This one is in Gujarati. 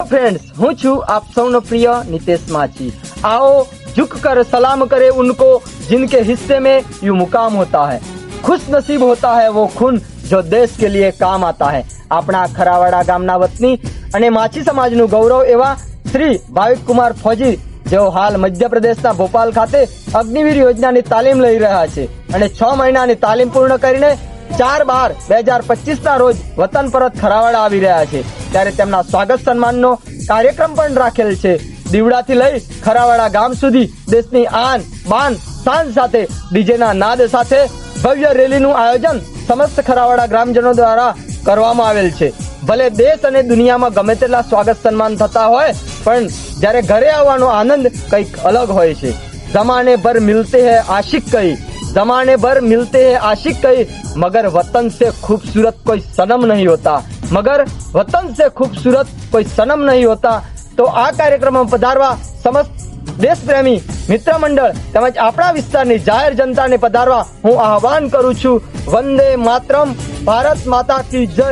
फ्रेंड्स, हूँ छू आप सौनो प्रिय नितेश माची। आओ झुक कर सलाम करे उनको जिनके हिस्से में यूं मुकाम होता है। खुश नसीब होता है वो खून जो देश के लिए काम आता है। अपना खरावाड़ा गामना वतनी અને માછી સમાજનું ગૌરવ એવા શ્રી ભાવિક કુમાર ફોજી જેઓ હાલ મધ્યપ્રદેશના ભોપાલ ખાતે અગ્નિવીર યોજનાની તાલીમ લઈ રહ્યા છે અને 6 મહિનાની તાલીમ પૂર્ણ કરીને 4/12/2025 ના રોજ વતન પરત ખરાવાડા આવી રહ્યા છે। ત્યારે તેમના સ્વાગત સન્માનનો કાર્યક્રમ પણ રાખેલ છે। દીવડાથી લઈ ખરાવાડા ગામ સુધી દેશની આન બાન શાન સાથે ડીજેના નાદ સાથે ભવ્ય રેલીનું આયોજન સમસ્ત ખરાવાડા ગ્રામજનો દ્વારા કરવામાં આવેલ છે। ભલે દેશ અને દુનિયામાં ગમે તેટલા સ્વાગત સન્માન થતા હોય પણ જ્યારે ઘરે આવવાનો આનંદ કંઈક અલગ હોય છે। જમાને ભર મિલતે હૈ આશિક કઈ, जमाने भर मिलते हैं आशिक कई, मगर वतन से खूबसूरत कोई सनम नहीं होता, मगर वतन से खूबसूरत कोई सनम नहीं होता। तो आ कार्यक्रम में पधारवा समस्त देश प्रेमी मित्र मंडल તેમજ આપણા વિસ્તારની જાહેર જનતાને પધારવા હું આહવાન કરું છું। વંદે માતરમ, ભારત માતા કી જય।